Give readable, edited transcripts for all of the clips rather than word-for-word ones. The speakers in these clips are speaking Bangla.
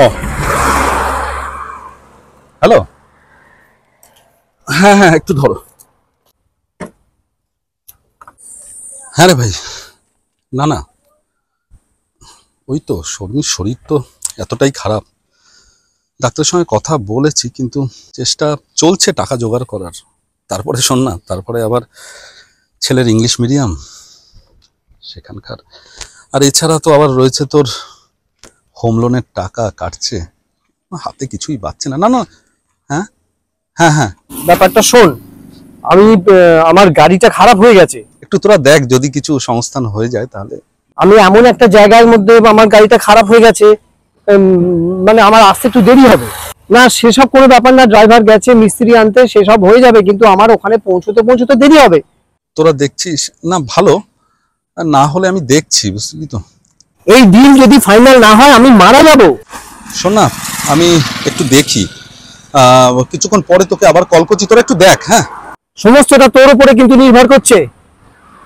ও হ্যালো, হ্যাঁ হ্যাঁ একটু ধরো। হ্যাঁ রে ভাই, না না ওই তো শর্মির শরীর তো এতটাই খারাপ, ডাক্তারের সঙ্গে কথা বলেছি, কিন্তু চেষ্টা চলছে টাকা জোগাড় করার। তারপরে শোন না, তারপরে আবার ছেলের ইংলিশ মিডিয়াম সেখানকার, আর এছাড়া তো আবার রয়েছে তোর হোম লোনের টাকা কাটছে, হাতে কিছুই বাঁচছে না। না না, হ্যাঁ হ্যাঁ হ্যাঁ ব্যাপারটা শোন, আমি আমার গাড়িটা খারাপ হয়ে গেছে। একটু তোরা দেখ যদি কিছু সংস্থান হয়ে যায় তাহলে। আমি এমন একটা জায়গার মধ্যে আমার গাড়িটা খারাপ হয়ে গেছে, মানে আমার আসতে একটু দেরি হবে। না সেসব কোনো ব্যাপার না, ড্রাইভার গেছে মিস্ত্রি আনতে, সেসব হয়ে যাবে, কিন্তু আমার ওখানে পৌঁছতে দেরি হবে। তোরা দেখছিস না ভালো, আর না হলে আমি দেখছি, বুঝলি তো। এই ডিল যদি ফাইনাল না হয় আমি মারা যাব। শোন না, আমি একটু দেখি, কিছুক্ষণ পরে তোকে আবার কল করছি, তোরা একটু দেখ। হ্যাঁ, সমস্তটা তোর উপরে কিন্তু নির্ভর করছে,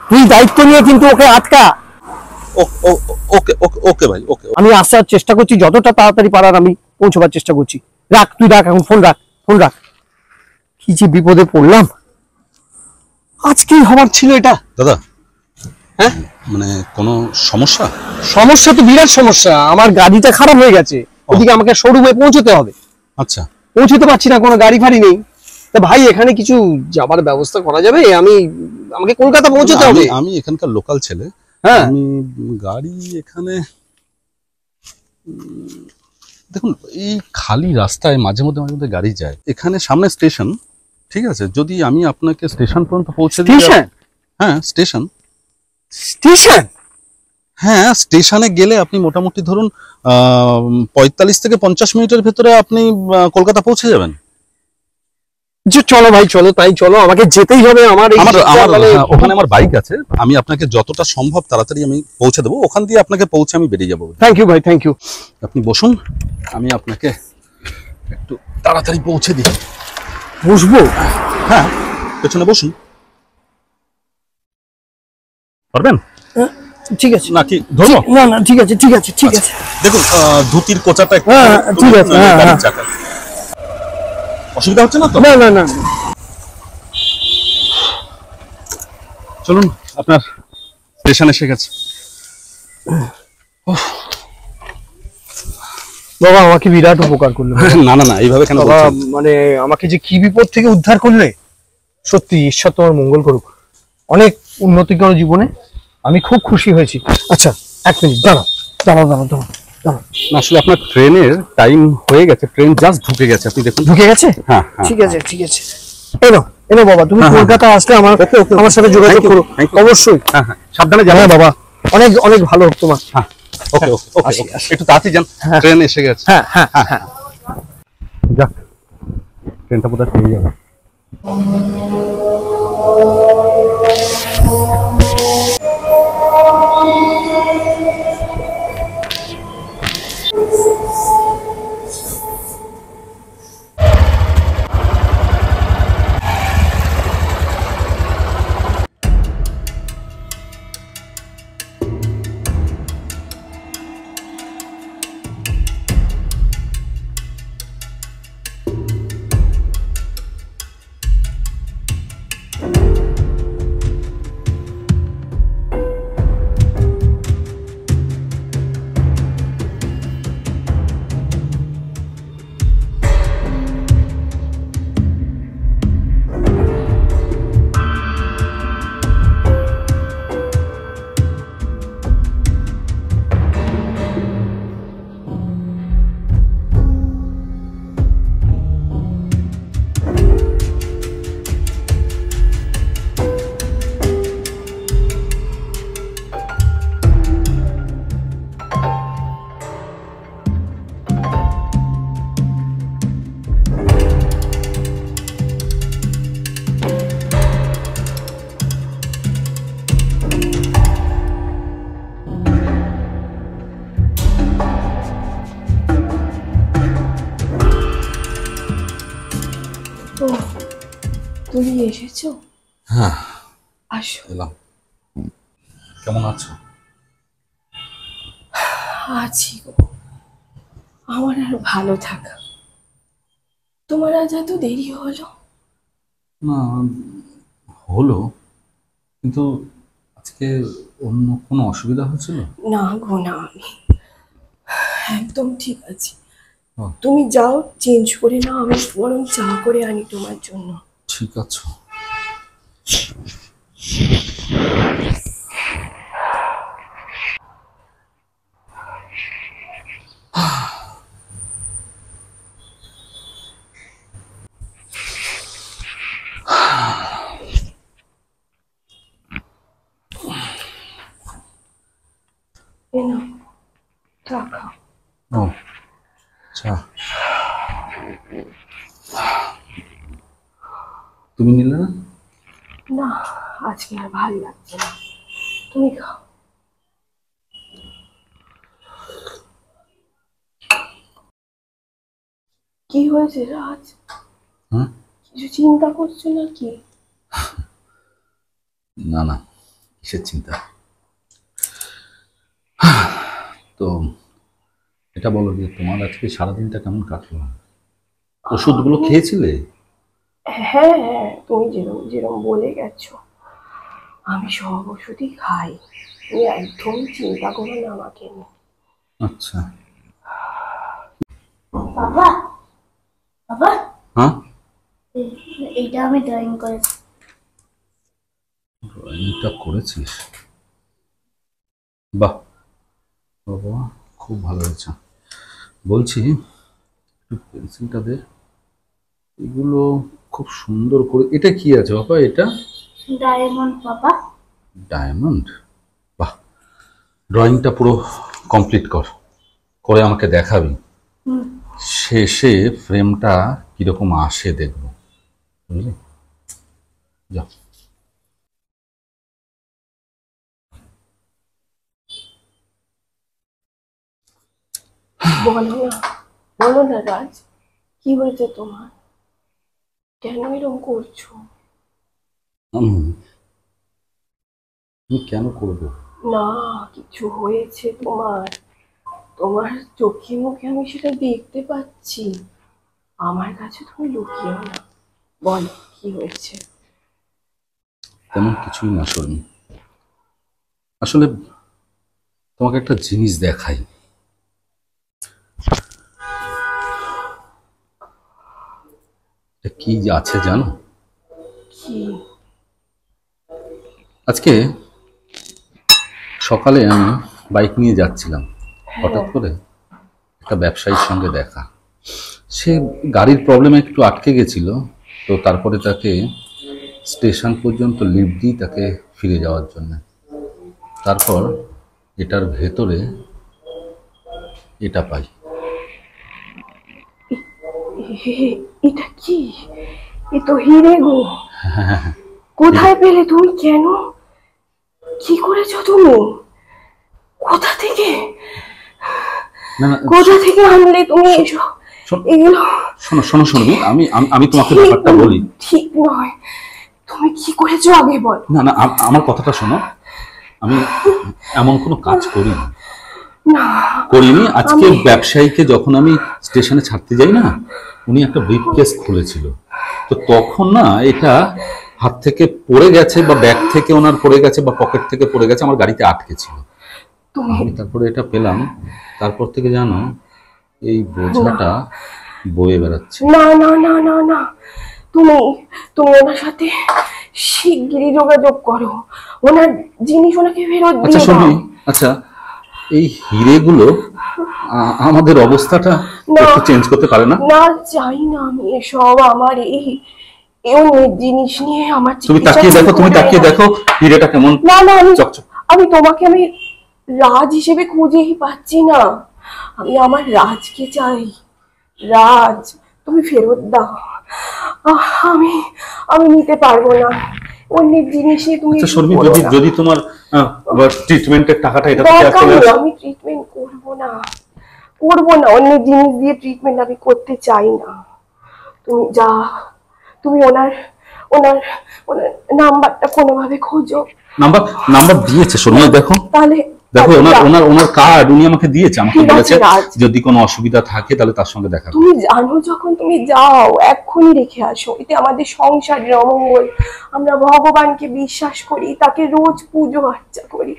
তুই দায়িত্ব নিয়ে কিন্তু ওকে আটকা। ওকে ওকে ওকে ভাই, ওকে। আমি আসার চেষ্টা করছি, যতটা তাড়াতাড়ি পারার আমি পৌঁছবার চেষ্টা করছি। রাখ, তুই রাখ এখন, ফোন রাখ, ফোন রাখ। কি যে বিপদে পড়লাম, আজকেই হবার ছিল এটা। দাদা, হ্যাঁ মানে কোনো সমস্যা? সমস্যা তো বিরাট সমস্যা, আমার গাড়িটা খারাপ হয়ে গেছে, ওদিকে আমাকে শোরুমে পৌঁছতে হবে। আচ্ছা, পৌঁছতে পারছি না, কোনো গাড়ি ফাড়ি নেই। তা ভাই এখানে কিছু যাবার ব্যবস্থা করা যাবে? আমাকে কলকাতা পৌঁছতে হবে। আমি এখানকার লোকাল ছেলে, হ্যাঁ আমি গাড়ি এখানে, দেখুন এই খালি রাস্তায় মাঝে মধ্যে মাঝে মধ্যে গাড়ি যায়, এখানে সামনে স্টেশন, ঠিক আছে, যদি আমি আপনাকে স্টেশন পর্যন্ত পৌঁছে দিই। স্টেশন? হ্যাঁ স্টেশন। স্টেশন? হ্যাঁ স্টেশনে গেলে আপনি মোটামুটি ধরুন 45 থেকে 50 মিনিটের ভেতরে আপনি কলকাতা পৌঁছে যাবেন। যে চলো ভাই, চলো, তাই চলো, আমাকে যেতেই হবে। ওখানে আমার বাইক আছে, আমি আপনাকে যতটা সম্ভব তাড়াতাড়ি আমি পৌঁছে দেবো, ওখান দিয়ে আপনাকে পৌঁছে আমি বেরিয়ে যাবো। থ্যাংক ইউ ভাই, থ্যাংক ইউ। আপনি বসুন, আমি আপনাকে একটু তাড়াতাড়ি পৌঁছে দিই। বসবো? হ্যাঁ পেছনে বসুন, পারবেন? ঠিক আছে। না কি ধরো? না না ঠিক আছে, ঠিক আছে, ঠিক আছে। দেখুন ধুতির কোচাটা একটু, হ্যাঁ ঠিক আছে, হ্যাঁ হ্যাঁ। অসুবিধা হচ্ছে না তো? না না না। চলুন, আপনার স্টেশন এসে গেছে। বাবা আমাকে বিরাট উপকার করলে। না না না, এইভাবে কেন বাবা, বলছেন? মানে আমাকে যে কি বিপদ থেকে উদ্ধার করলে, সত্যি ঈশ্বর তোমার মঙ্গল করুক। অনেক উন্নতি করো জীবনে, আমি খুব খুশি হয়েছি। আচ্ছা এক মিনিট দাঁড়াও, দাঁড়াও দাঁড়াও দাঁড়াও দাঁড়াও। না আসলে আপনার ট্রেনের টাইম হয়ে গেছে, ট্রেন জাস্ট ঢুকে গেছে, আপনি দেখুন। ঢুকে গেছে? হ্যাঁ ঠিক আছে, ঠিক আছে। এনো এনো বাবা, তুমি কলকাতা আসলে আমার সাথে যোগাযোগ করো অবশ্যই। হ্যাঁ হ্যাঁ, সাবধানে যাবেন। হ্যাঁ বাবা, অনেক অনেক ভালো হোক তোমার। হ্যাঁ ওকে ওকে ওকে, একটু তাড়াতাড়ি যান, ট্রেন এসে গেছে। হ্যাঁ হ্যাঁ হ্যাঁ। যাক, ট্রেনটা বোধহয় পেয়ে যাবে। তুমি এসেছো? হ্যাঁ আসো। এলাম। কেমন আছো? আছি গো। আমার আর ভালো থাকা। তোমার আজ এত দেরি হলো? না, হলো, কিন্তু আজকে অন্য কোনো অসুবিধা হয়েছিল? না গো না, আমি একদম ঠিক আছি। ও, তুমি যাও, চেঞ্জ করে নাও, আমি বরং চা করে আনি তোমার জন্য। ঠিক আছে। এ নাও, চা খাও। ও, আচ্ছা, তুমি নিলে না? না, আজকে আর ভালো লাগছে না, তুমি খাও। কি হয়েছে রাজ? হ্যাঁ, কিছু চিন্তা করছো নাকি? না না, কিসের চিন্তা? তো এটা বলো যে তোমার আজকে সারাদিনটা কেমন কাটলো? ওষুধগুলো খেয়েছিলে? হ্যাঁ হ্যাঁ, তুমি যেরকম যেরকম বলে গেছো আমি সব ওষুধই খাই। তুমি একদম চিন্তা করো না আমাকে নিয়ে। আচ্ছা। বাবা, বাবা, হ্যাঁ, এইটা আমি ড্রয়িং করেছি। ড্রয়িংটা করেছিস? বাহ বাবা, খুব ভালো হয়েছে। বলছি, একটু পেন্সিলটা দে। এগুলো খুব সুন্দর করে, এটা কি আছে বাবা? এটা ডায়মন্ড বাবা। ডায়মন্ড? বাহ, ড্রয়িংটা পুরো কমপ্লিট কর, করে আমাকে দেখাবি। শেষে ফ্রেমটা কিরকম আসে দেখবো, বুঝলি? যা। বলো না, বলো না রাজ, কি হয়েছে তোমার? কেন এরকম করছো? আমি কেন করবো? না, কিছু হয়েছে তোমার, তোমার চোখে মুখে আমি সেটা দেখতে পাচ্ছি। আমার কাছে তুমি লুকিও না, বলো কি হয়েছে? তেমন কিছুই না শর্মি। আসলে তোমাকে একটা জিনিস দেখাই। এটা কি যে আছে জানো? কি? আজকে সকালে আমি বাইক নিয়ে যাচ্ছিলাম, হঠাৎ করে একটা ব্যবসায়ীর সঙ্গে দেখা। সে গাড়ির প্রবলেমে একটু আটকে গেছিল, তো তারপরে তাকে স্টেশন পর্যন্ত লিফট দিই তাকে ফিরে যাওয়ার জন্য। তারপর এটার ভেতরে এটা পাই। এটা কি? এ তো হিরে গো। কোথায় পেলে তুমি? কেন? কি করেছো তুমি? কোথা থেকে? না না, কোথা থেকে আনলে তুমি এসব? শোন- এগুলো শোনো শোনো শোনো, আমি আমি তোমাকে ঠিক ব্যাপারটা বলি। ঠিক নয়। তুমি কি করেছো আগে বল। না না, আমার কথাটা শোনো। আমি এমন কোনো কাজ করিনি। না, করিনি। আজকে ব্যবসায়ীকে যখন আমি স্টেশনে ছাড়তে যাই না, উনি একটা ব্রিফকেস খুলেছিল, তো তখন না এটা হাত থেকে পড়ে গেছে, বা ব্যাগ থেকে ওনার পড়ে গেছে, বা পকেট থেকে পড়ে গেছে, আমার গাড়িতে আটকে ছিল। তুমি আমি তারপরে এটা পেলাম, তারপর থেকে জানো এই বোঝাটা বয়ে বেড়াচ্ছে। না না না না না, তুমি তুমি ওনার সাথে শিগগিরই যোগাযোগ করো। ওনার জিনিস ওনাকে ফেরত আচ্ছা দিয়ে দাও। শোনি, আচ্ছা এই হিরেগুলো আমাদের অবস্থাটা না। একটু চেঞ্জ করতে পারে না? না, চাই না আমি এসব। আমার এই অন্যের জিনিস নিয়ে আমার তুমি চিকিৎসা তাকিয়ে দেখো, তুমি করতে তাকিয়ে হয় না। দেখো হিরেটা কেমন না না, চকচক। আমি তোমাকে আমি রাজ হিসেবে খুঁজেই পাচ্ছি না। আমি আমার রাজকে চাই। রাজ, তুমি ফেরত দাও। আমি আমি নিতে পারবো না অন্যের জিনিস নিয়ে। তুমি আচ্ছা এসব শর্মি, করো যদি না। যদি তোমার ট্রিটমেন্টের টাকাটা এটা থেকে দরকার চলে নেই, আসে। আমি ট্রিটমেন্ট করবো না, করবো না। অন্যের জিনিস দিয়ে ট্রিটমেন্ট আমি করতে চাই না। তুমি যা, তুমি ওনার ওনার ওনার নাম্বারটা কোনোভাবে খোঁজো। নাম্বার নাম্বার দিয়েছে শর্মি, দেখো। তাহলে দেখো ওনার ওনার ওনার কার্ড উনি আমাকে দিয়েছে, আমাকে ঠিক আছে, বলেছে রাজ। যদি কোনো অসুবিধা থাকে তাহলে তার সঙ্গে দেখা করো। তুমি জানো যখন তুমি যাও এক্ষুনি রেখে আসো, এতে আমাদের সংসারের অমঙ্গল। আমরা ভগবানকে বিশ্বাস করি, তাকে রোজ পুজো আর্চা করি,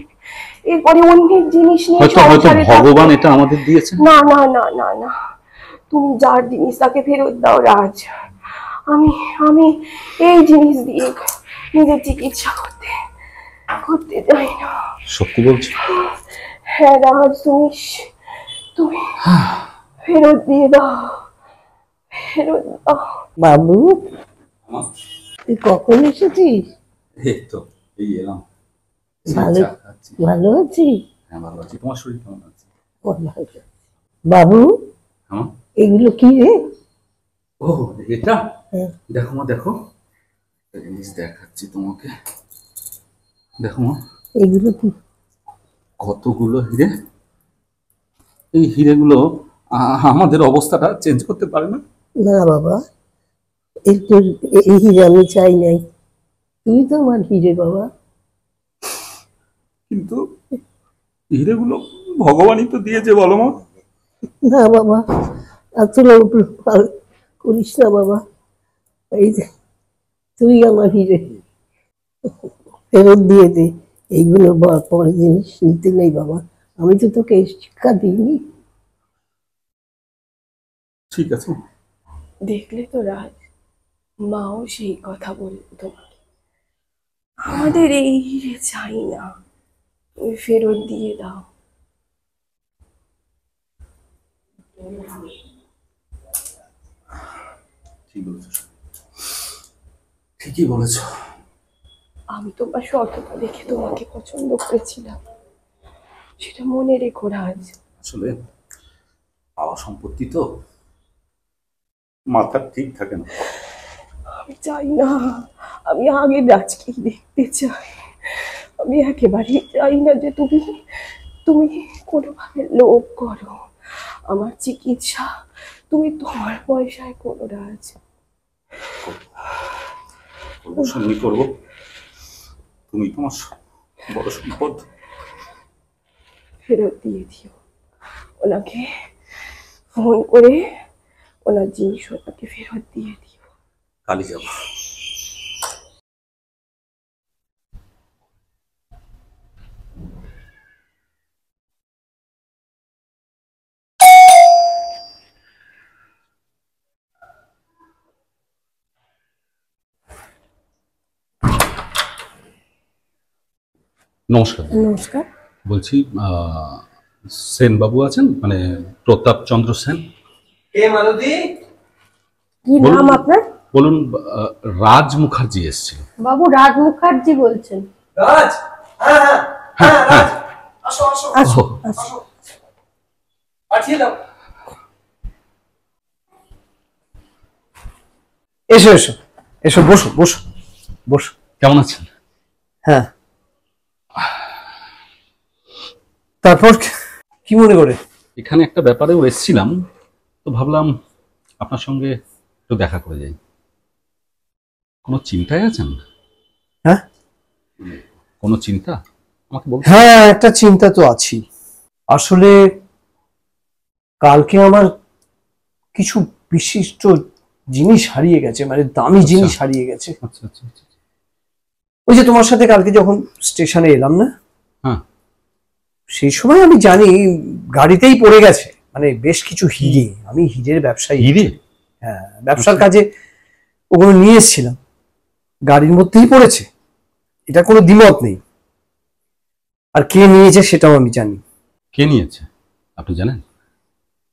এরপরে অন্যের জিনিস নিয়ে হয়তো হয়তো সংসারে ভগবান থাকবো। এটা আমাদের দিয়েছে। না না না না না, তুমি যার জিনিস তাকে ফেরত দাও রাজ। আমি আমি এই জিনিস দিয়ে নিজের চিকিৎসা করতে চাই না। সত্যি বলছি? হ্যাঁ রাজ, তুমি তুমি ফেরত দিয়ে দাও, ফেরত দাও। বাবু, তুই কখন এসেছিস? এই তো এই এলাম। ভালো ভালো আছিস? হ্যাঁ ভালো আছি, তোমার শরীর কেমন আছে? ভালো আছি। বাবু, হ্যাঁ এগুলো কি রে? ও এটা হ্যাঁ। দেখো মা, দেখো একটা জিনিস দেখাচ্ছি তোমাকে, দেখো মা এগুলো কি? কতগুলো হিরে। এই হিরেগুলো আমাদের অবস্থাটা চেঞ্জ করতে পারে না? না বাবা, এই হিরে আমি চাই নাই, তুই তো আমার হিরে বাবা। কিন্তু হিরেগুলো ভগবানই তো দিয়েছে, বলো মা। না বাবা, এত করিস না বাবা, এই যে তুই আমার হিরে, ফেরত দিয়ে দে। এইগুলো পরে জিনিস নিতে নেই বাবা, আমি তো তোকে শিক্ষা দিইনি। ঠিক আছে। দেখলে তো রাজ, মাও সেই কথা বলল তোমাকে, আমাদের এই হিরে চাই না, তুমি ফেরত দিয়ে দাও। ঠিক বলেছো, ঠিকই বলেছো। আমি তোমার সততা দেখে তোমাকে পছন্দ করেছিলাম, সেটা মনে রেখো রাজ। আসলে পাওয়া সম্পত্তি তো মাথার ঠিক থাকে না। আমি চাই না, আমি আগে রাজকেই দেখতে চাই। আমি একেবারেই চাই না যে তুমি তুমি কোনোভাবে লোভ করো আমার চিকিৎসা, তুমি তোমার পয়সায় করো রাজ। অবশ্যই করবো, তুমি তোমার বড় সম্পদ। ফেরত দিয়ে দিও ওনাকে, ফোন করে ওনার জিনিস ওনাকে ফেরত দিয়ে দিও। কালই যাবো। নমস্কার। নমস্কার। বলছি সেন বাবু আছেন, মানে প্রতাপ চন্দ্র সেন? কে মালতী? কি বলুন। নাম আপনার? বলুন। রাজ মুখার্জি এসেছিল। বাবু রাজ মুখার্জি বলছেন? রাজ, হ্যাঁ হ্যাঁ হ্যাঁ রাজ, আসো আসো আসো আসো, পাঠিয়ে দাও। এসো এসো এসো, বসো বসো বসো। কেমন আছেন? হ্যাঁ, তারপর কি মনে করে? এখানে একটা ব্যাপারেও এসেছিলাম, তো ভাবলাম আপনার সঙ্গে একটু দেখা করে যাই। কোনো চিন্তায় আছেন? হ্যাঁ কোনো চিন্তা আমাকে বলুন। হ্যাঁ, একটা চিন্তা তো আছি। আসলে কালকে আমার কিছু বিশিষ্ট জিনিস হারিয়ে গেছে, মানে দামি জিনিস হারিয়ে গেছে। আচ্ছা আচ্ছা আচ্ছা। ওই যে তোমার সাথে কালকে যখন স্টেশনে এলাম না, হ্যাঁ। সেই সময় আমি জানি গাড়িতেই পড়ে গেছে, মানে বেশ কিছু হিরে। আমি হিরের ব্যবসায়ী। হিরে? হ্যাঁ, ব্যবসার কাজে ওগুলো নিয়ে এসেছিলাম, গাড়ির মধ্যেই পড়েছে, এটা কোনো দ্বিমত নেই। আর কে নিয়েছে সেটাও আমি জানি। কে নিয়েছে আপনি জানেন?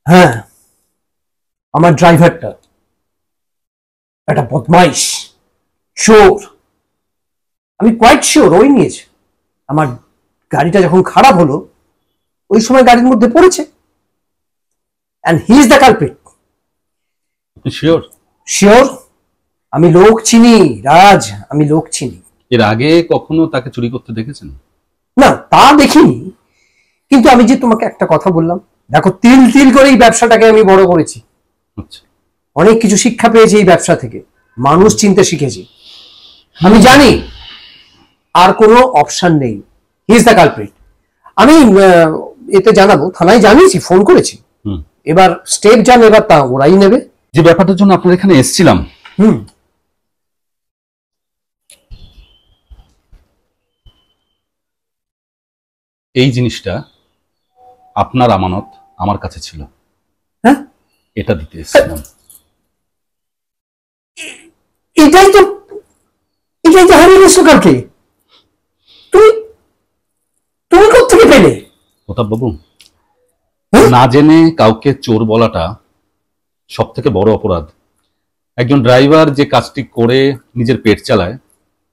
হ্যাঁ, আমার ড্রাইভারটা একটা বদমাইশ, চোর। আমি কোয়াইট শিওর ওই নিয়েছে। আমার গাড়িটা যখন খারাপ হলো ওই সময় গাড়ির মধ্যে পড়েছে, and he is the culprit. আপনি শিওর? শিওর। আমি লোক চিনি রাজ, আমি লোক চিনি। এর আগে কখনো তাকে চুরি করতে দেখেছেন? না, তা দেখিনি, কিন্তু আমি যে তোমাকে একটা কথা বললাম, দেখো তিল তিল করে এই ব্যবসাটাকে আমি বড় করেছি। আচ্ছা। অনেক কিছু শিক্ষা পেয়েছি এই ব্যবসা থেকে, মানুষ চিনতে শিখেছি। আমি জানি আর কোনো অপশন নেই, হি ইজ দ্য কালপ্রিট। আমি এতে জানাবো, থানায় জানিয়েছি, ফোন করেছি। হুম। এবার স্টেপ যান, এবার তা ওরাই নেবে। যে ব্যাপারটার জন্য আপনার এখানে এসেছিলাম, হুম। এই জিনিসটা আপনার আমানত আমার কাছে ছিল, হ্যাঁ, এটা দিতে এসেছিলাম। এটাই তো হারিয়ে গেছো কালকে। তুমি তুমি কোথেকে পেলে? প্রতাপ বাবু, হ্যাঁ? না জেনে কাউকে চোর বলাটা সব থেকে বড় অপরাধ। একজন ড্রাইভার যে কাজটি করে নিজের পেট চালায়,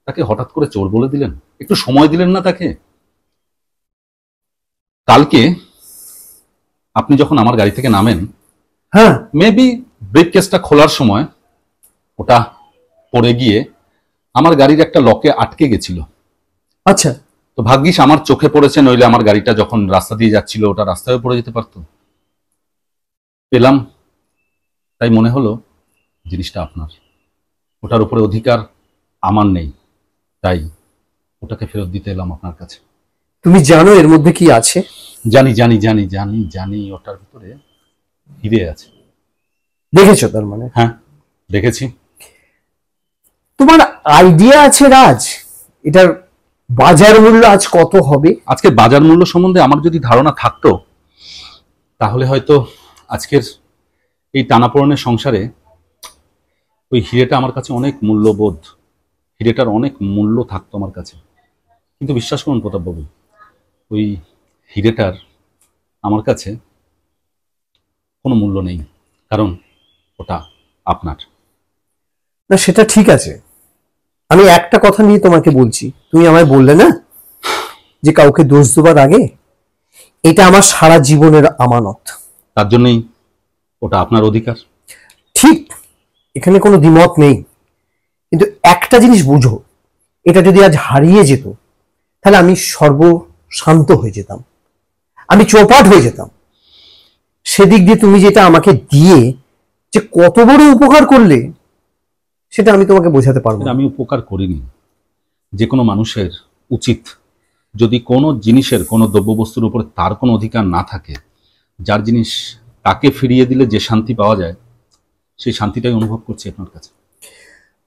তাকে হঠাৎ করে চোর বলে দিলেন? একটু সময় দিলেন না তাকে? কালকে আপনি যখন আমার গাড়ি থেকে নামেন, হ্যাঁ, মেবি ব্রেক কেসটা খোলার সময় ওটা পড়ে গিয়ে আমার গাড়ির একটা লকে আটকে গেছিল। আচ্ছা। তো ভাগ্যিস আমার চোখে পড়েছে, নইলে আমার গাড়িটা যখন রাস্তা দিয়ে যাচ্ছিল ওটা রাস্তায় পড়ে যেতে পারতো। পেলাম, তাই মনে হলো জিনিসটা আপনার, ওটার উপরে অধিকার আমার নেই, তাই ওটাকে ফেরত দিতে এলাম আপনার কাছে। তুমি জানো এর মধ্যে কি আছে? জানি জানি জানি জানি জানি ওটার ভিতরে হিরে আছে। দেখেছো তার মানে? হ্যাঁ, দেখেছি। তোমার আইডিয়া আছে রাজ, এটার বাজার মূল্য আজ কত হবে? আজকের বাজার মূল্য সম্বন্ধে আমার যদি ধারণা থাকতো, তাহলে হয়তো আজকের এই টানাপোড়েনের সংসারে ওই হিরেটা আমার কাছে অনেক মূল্যবোধ, হিরেটার অনেক মূল্য থাকতো আমার কাছে। কিন্তু বিশ্বাস করুন প্রতাপবাবু, ওই হিরেটার আমার কাছে কোনো মূল্য নেই, কারণ ওটা আপনার। না, সেটা ঠিক আছে। আমি একটা কথা নিয়ে তোমাকে বলছি, তুমি আমায় বললে না যে কাউকে দোষ দেবার আগে, এটা আমার সারা জীবনের আমানত। তার জন্যই ওটা আপনার অধিকার। ঠিক, এখানে কোনো দ্বিমত নেই। কিন্তু একটা জিনিস বুঝো, এটা যদি আজ হারিয়ে যেত, তাহলে আমি সর্বশান্ত হয়ে যেতাম, আমি চৌপাট হয়ে যেতাম। সেদিক দিয়ে তুমি যেটা আমাকে দিয়ে যে কত বড় উপকার করলে, সেটা আমি তোমাকে বোঝাতে পারবো না। আমি উপকার করিনি। যে কোনো মানুষের উচিত, যদি কোনো জিনিসের, কোনো দ্রব্যবস্তুর উপরে তার কোনো অধিকার না থাকে, যার জিনিস তাকে ফিরিয়ে দিলে যে শান্তি পাওয়া যায়, সেই শান্তিটাই অনুভব করছি আপনার কাছে।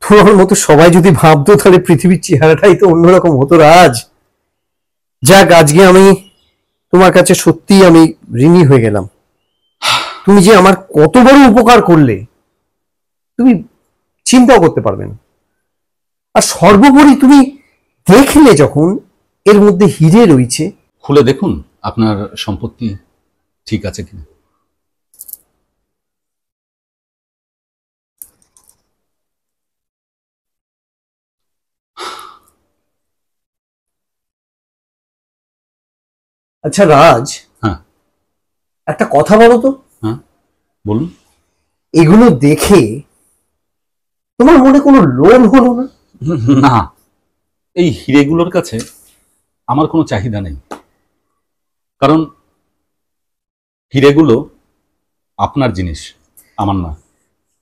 তোমার মতো সবাই যদি ভাবতো, তাহলে পৃথিবীর চেহারাটাই তো অন্যরকম হতো রাজ। যাক, আজকে আমি তোমার কাছে সত্যি আমি ঋণী হয়ে গেলাম। তুমি যে আমার কত বড় উপকার করলে, তুমি চিন্তাও করতে পারবে না। আর সর্বোপরি তুমি দেখলে যখন এর মধ্যে হিরে রয়েছে। খুলে দেখুন আপনার সম্পত্তি ঠিক আছে কিনা। আচ্ছা রাজ, হ্যাঁ। একটা কথা বলো তো। হ্যাঁ, বলুন। এগুলো দেখে তোমার মনে কোনো লোভ হলো না? না, এই হিরেগুলোর কাছে আমার কোনো চাহিদা নেই, কারণ হিরেগুলো আপনার জিনিস, আমার না।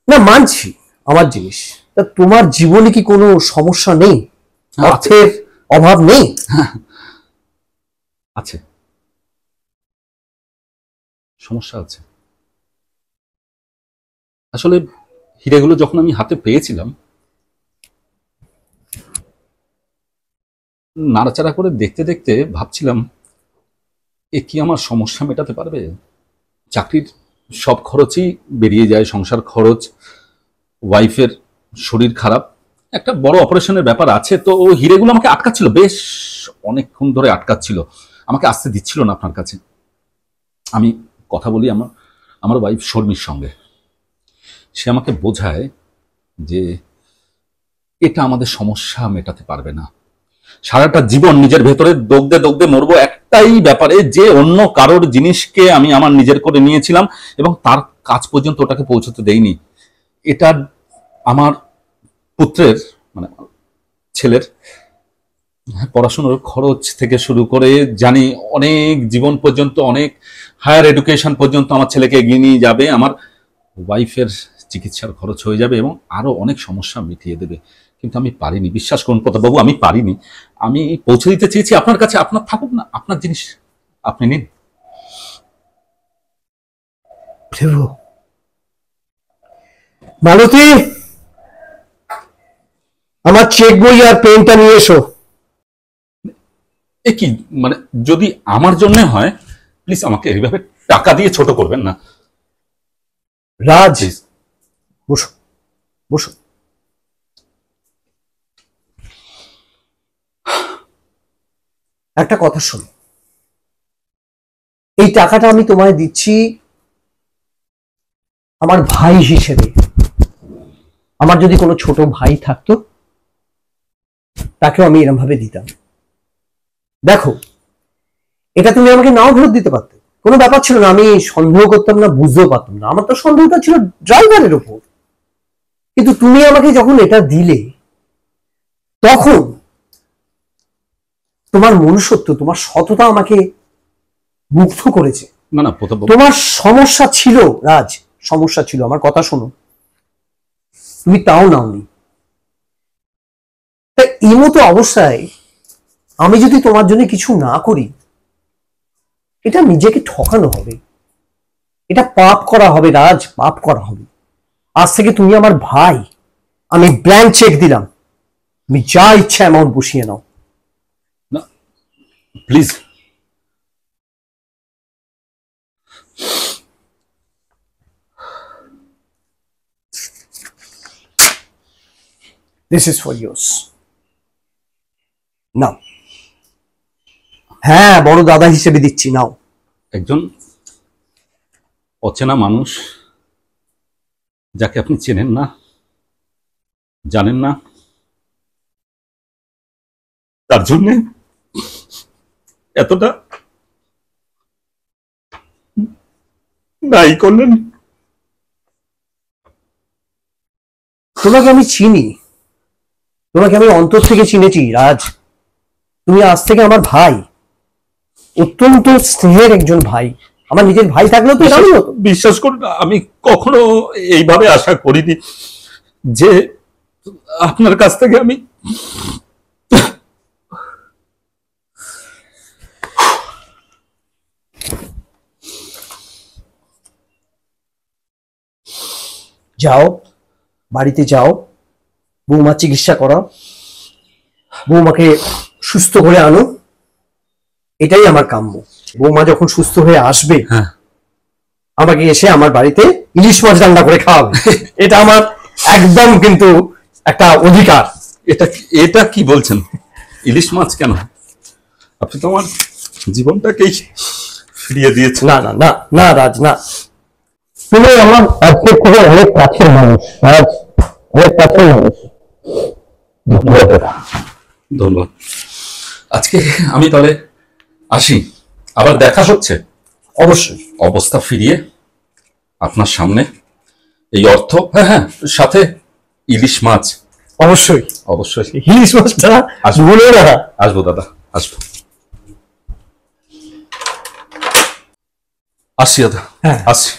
না, মানছি আমার জিনিস। তা তোমার জীবনে কি কোনো সমস্যা নেই? অর্থের অভাব নেই? আছে, সমস্যা আছে। আসলে হিরেগুলো যখন আমি হাতে পেয়েছিলাম, নাড়াচাড়া করে দেখতে দেখতে ভাবছিলাম, এ কি আমার সমস্যা মেটাতে পারবে? চাকরির সব খরচই বেরিয়ে যায়, সংসার খরচ, ওয়াইফের শরীর খারাপ, একটা বড় অপারেশনের ব্যাপার আছে। তো ও হিরেগুলো আমাকে আটকাচ্ছিল, বেশ অনেকক্ষণ ধরে আটকাচ্ছিল, আমাকে আসতে দিচ্ছিল না আপনার কাছে। আমি কথা বলি আমার ওয়াইফ শর্মির সঙ্গে, সে আমাকে বোঝায় যে এটা আমাদের সমস্যা মেটাতে পারবে না। সারাটা জীবন নিজের ভেতরে দগদে দগদে মরবো একটাই ব্যাপারে, যে অন্য কারোর জিনিসকে আমি আমার নিজের করে নিয়েছিলাম এবং তার কাজ পর্যন্ত ওটাকে পৌঁছতে দেইনি। এটা আমার পুত্রের, মানে ছেলের পড়াশোনার খরচ থেকে শুরু করে জানি অনেক জীবন পর্যন্ত, অনেক হায়ার এডুকেশন পর্যন্ত আমার ছেলেকে এগিয়ে নিয়ে যাবে, আমার ওয়াইফের চিকিৎসার খরচ হয়ে যাবে এবং আরো অনেক সমস্যা মিটিয়ে দেবে। কিন্তু আমি পারিনি, বিশ্বাস করুন প্রতাপবাবু, আমি পারিনি। আমি পৌঁছে দিতে চেয়েছি আপনার কাছে, আপনার থাকুক না, আপনার জিনিস আপনি নিন। প্রভু, মালতী, আমার চেক বই আর পেনটা নিয়ে এসো। এ কি মানে, যদি আমার জন্য হয় প্লিজ আমাকে এইভাবে টাকা দিয়ে ছোট করবেন না রাজ, প্লিজ। বসো বসো। একটা কথা শোনো, এই টাকাটা আমি তোমায় দিচ্ছি আমার ভাই হিসেবে। আমার যদি কোনো ছোট ভাই থাকতো তাকেও আমি এরকম ভাবে দিতাম। দেখো, এটা তুমি আমাকে নাও ফেরত দিতে পারতে, কোনো ব্যাপার ছিল না, আমি সন্দেহ করতাম না, বুঝতেও পারতাম না। আমার তো সন্দেহটা ছিল ড্রাইভারের উপর। কিন্তু তুমি আমাকে যখন এটা দিলে, তখন তোমার মনুষ্যত্ব, তোমার সততা আমাকে মুগ্ধ করেছে। না না প্রতাপ বাবু, তোমার সমস্যা ছিল রাজ, সমস্যা ছিল, আমার কথা শোনো, তুমি তাও নাওনি। তাই এই মতো অবস্থায় আমি যদি তোমার জন্য কিছু না করি, এটা নিজেকে ঠকানো হবে, এটা পাপ করা হবে রাজ, পাপ করা হবে। আজ থেকে তুমি আমার ভাই, আমি ব্ল্যাঙ্ক চেক দিলাম, তুমি যা ইচ্ছা অ্যামাউন্ট বসিয়ে নাও। না please. This is for yours, নাও। হ্যাঁ, বড় দাদা হিসেবে দিচ্ছি, নাও। একজন অচেনা মানুষ, যাকে আপনি চেনেন না, জানেন না, তার জন্য এতটা দায়ী করলেন। তোমাকে আমি চিনি, তোমাকে আমি অন্তর থেকে চিনেছি রাজ। তুমি আজ থেকে আমার ভাই, অত্যন্ত স্নেহের একজন ভাই। আমার নিজের ভাই থাকলেও তো এরকমই হতো। বিশ্বাস করুন, আমি কখনো এইভাবে আশা করিনি যে আপনার কাছ থেকে আমি যাও, বাড়িতে যাও, বৌমার চিকিৎসা করাও, বৌমাকে সুস্থ করে আনো, এটাই আমার কাম্য। বৌমা যখন সুস্থ হয়ে আসবে, হ্যাঁ, আমাকে এসে আমার বাড়িতে ইলিশ মাছ রান্না করে খাওয়াবে। এটা আমার একদম কিন্তু একটা অধিকার। এটা এটা কি বলছেন? ইলিশ মাছ কেন? আপনি তো আমার জীবনটাকেই ফিরিয়ে দিয়েছেন। না না না না রাজ, না। তুমি আমার আজকের থেকে অনেক কাছের মানুষ রাজ, অনেক কাছের মানুষ। ধন্যবাদ। আজকে আমি তাহলে আসি, আবার দেখা হচ্ছে। অবশ্যই। অবস্থা ফিরিয়ে আপনার সামনে এই অর্থ, হ্যাঁ হ্যাঁ, সাথে ইলিশ মাছ। অবশ্যই অবশ্যই ইলিশ মাছটা বলে না। আসবো দাদা, আসবো। আসছি দাদা, হ্যাঁ। আসছি।